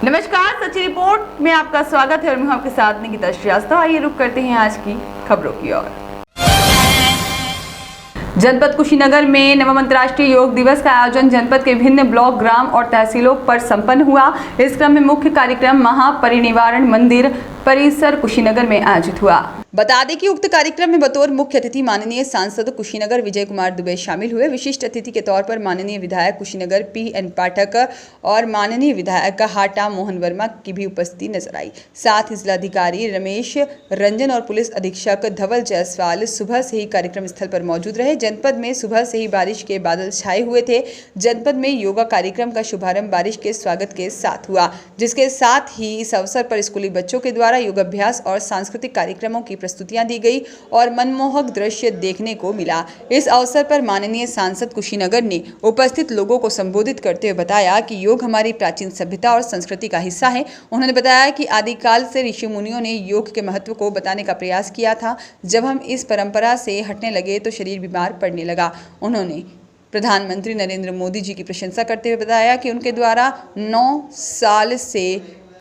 नमस्कार, सच्ची रिपोर्ट में आपका स्वागत है और मैं आपके साथ निकिता श्रीवास्तव। आइए रुक करते हैं आज की खबरों की ओर। जनपद कुशीनगर में नवम अंतर्राष्ट्रीय योग दिवस का आयोजन जनपद के विभिन्न ब्लॉक, ग्राम और तहसीलों पर संपन्न हुआ। इस क्रम में मुख्य कार्यक्रम महापरिनिर्वाण मंदिर परिसर कुशीनगर में आयोजित हुआ। बता दें कि उक्त कार्यक्रम में बतौर मुख्य अतिथि माननीय सांसद कुशीनगर विजय कुमार दुबे शामिल हुए। विशिष्ट अतिथि के तौर पर माननीय विधायक कुशीनगर PN पाठक और माननीय विधायक हाटा मोहन वर्मा की भी उपस्थिति नजर आई। साथ ही जिलाधिकारी रमेश रंजन और पुलिस अधीक्षक धवल जायसवाल सुबह से ही कार्यक्रम स्थल पर मौजूद रहे। जनपद में सुबह से ही बारिश के बादल छाए हुए थे। जनपद में योगा कार्यक्रम का शुभारंभ बारिश के स्वागत के साथ हुआ, जिसके साथ ही इस अवसर पर स्कूली बच्चों के द्वारा योगाभ्यास और सांस्कृतिक कार्यक्रमों की प्रस्तुतियां दी गई और मनमोहक दृश्य देखने को मिला। इस अवसर पर माननीय सांसद कुशीनगर ने उपस्थित लोगों को संबोधित करते हुए बताया कि योग हमारी प्राचीन सभ्यता और संस्कृति का हिस्सा है। उन्होंने बताया कि आदिकाल से ऋषि मुनियों ने योग के महत्व को बताने का प्रयास किया था। जब हम इस परंपरा से हटने लगे तो शरीर बीमार पड़ने लगा। उन्होंने प्रधानमंत्री नरेंद्र मोदी जी की प्रशंसा करते हुए बताया कि उनके द्वारा 9 साल से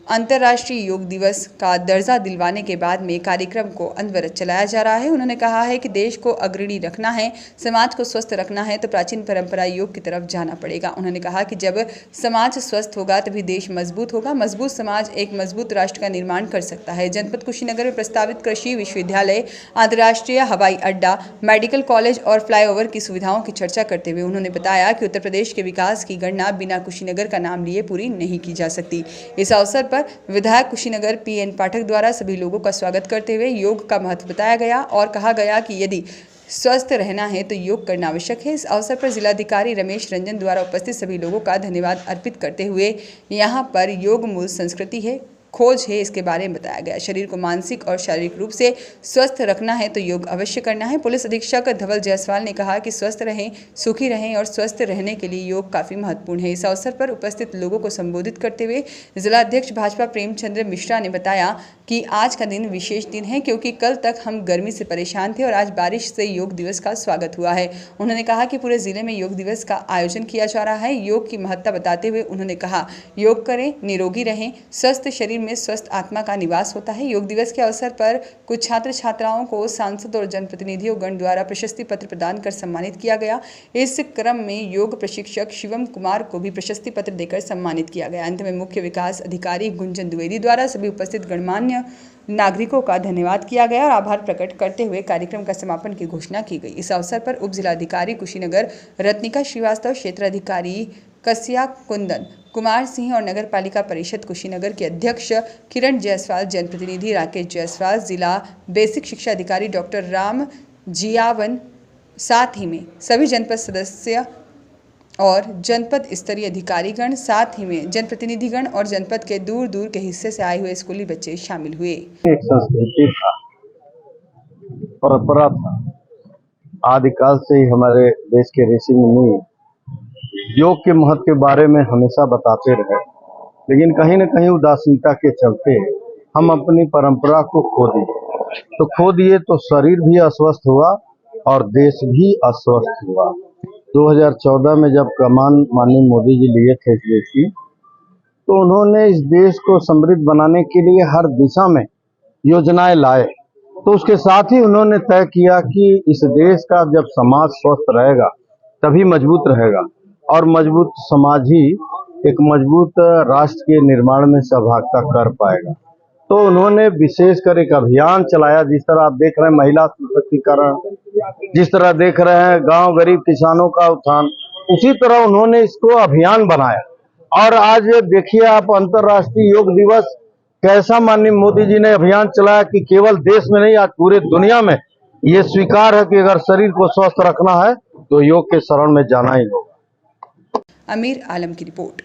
अंतर्राष्ट्रीय योग दिवस का दर्जा दिलवाने के बाद में कार्यक्रम को अनवरत चलाया जा रहा है। उन्होंने कहा है कि देश को अग्रणी रखना है, समाज को स्वस्थ रखना है तो प्राचीन परंपरा योग की तरफ जाना पड़ेगा। उन्होंने कहा कि जब समाज स्वस्थ होगा तभी देश मजबूत होगा। मजबूत समाज एक मजबूत राष्ट्र का निर्माण कर सकता है। जनपद कुशीनगर में प्रस्तावित कृषि विश्वविद्यालय, अंतर्राष्ट्रीय हवाई अड्डा, मेडिकल कॉलेज और फ्लाईओवर की सुविधाओं की चर्चा करते हुए उन्होंने बताया कि उत्तर प्रदेश के विकास की गणना बिना कुशीनगर का नाम लिए पूरी नहीं की जा सकती। इस अवसर पर विधायक कुशीनगर PN पाठक द्वारा सभी लोगों का स्वागत करते हुए योग का महत्व बताया गया और कहा गया कि यदि स्वस्थ रहना है तो योग करना आवश्यक है। इस अवसर पर जिलाधिकारी रमेश रंजन द्वारा उपस्थित सभी लोगों का धन्यवाद अर्पित करते हुए यहाँ पर योग मूल संस्कृति है, खोज है, इसके बारे में बताया गया। शरीर को मानसिक और शारीरिक रूप से स्वस्थ रखना है तो योग अवश्य करना है। पुलिस अधीक्षक धवल जायसवाल ने कहा कि स्वस्थ रहें, सुखी रहें और स्वस्थ रहने के लिए योग काफ़ी महत्वपूर्ण है। इस अवसर पर उपस्थित लोगों को संबोधित करते हुए जिला अध्यक्ष भाजपा प्रेमचंद्र मिश्रा ने बताया कि आज का दिन विशेष दिन है क्योंकि कल तक हम गर्मी से परेशान थे और आज बारिश से योग दिवस का स्वागत हुआ है। उन्होंने कहा कि पूरे जिले में योग दिवस का आयोजन किया जा रहा है। योग की महत्ता बताते हुए उन्होंने कहा, योग करें, निरोगी रहें, स्वस्थ शरीर में स्वस्थ आत्मा का निवास होता है। योग दिवस के अवसर पर कुछ छात्र छात्राओं को सांसद और जनप्रतिनिधियों गण द्वारा प्रशस्ति पत्र प्रदान कर सम्मानित किया गया। इस क्रम में योग प्रशिक्षक शिवम कुमार को भी प्रशस्ति पत्र देकर सम्मानित किया गया। अंत में मुख्य विकास अधिकारी गुंजन द्विवेदी द्वारा सभी उपस्थित गणमान्य नागरिकों का धन्यवाद किया गया और आभार प्रकट करते हुए कार्यक्रम का समापन की घोषणा की गई। इस अवसर पर उप जिलाधिकारी कुशीनगर रत्निका श्रीवास्तव, क्षेत्राधिकारी कसिया कुंदन कुमार सिंह और नगर पालिका परिषद कुशीनगर के अध्यक्ष किरण जायसवाल, जनप्रतिनिधि राकेश जायसवाल, जिला बेसिक शिक्षा अधिकारी डॉक्टर राम जियावन, साथ ही में सभी जनपद सदस्य और जनपद स्तरीय अधिकारीगण, साथ ही में जनप्रतिनिधिगण और जनपद के दूर दूर के हिस्से से आए हुए स्कूली बच्चे शामिल हुए। एक संस्कृति था, परंपरा था, आदिकाल से ही हमारे देश के ऋषि मुनि योग के महत्व के बारे में हमेशा बताते रहे, लेकिन कहीं न कहीं उदासीनता के चलते हम अपनी परंपरा को खो दिए तो शरीर भी अस्वस्थ हुआ और देश भी अस्वस्थ हुआ। 2014 में जब कमान माननीय मोदी जी लिए थे इस देश की, तो उन्होंने इस देश को समृद्ध बनाने के लिए हर दिशा में योजनाएं लाए। तो उसके साथ ही उन्होंने तय किया कि इस देश का जब समाज स्वस्थ रहेगा तभी मजबूत रहेगा और मजबूत समाज ही एक मजबूत राष्ट्र के निर्माण में सहभागिता कर पाएगा। तो उन्होंने विशेषकर एक अभियान चलाया, जिस तरह आप देख रहे हैं महिला सशक्तिकरण, जिस तरह देख रहे हैं गांव गरीब किसानों का उत्थान, उसी तरह उन्होंने इसको अभियान बनाया। और आज देखिए आप अंतर्राष्ट्रीय योग दिवस कैसा माननीय मोदी जी ने अभियान चलाया कि केवल देश में नहीं, आज पूरे दुनिया में ये स्वीकार है कि अगर शरीर को स्वस्थ रखना है तो योग के शरण में जाना ही होगा। अमीर आलम की रिपोर्ट।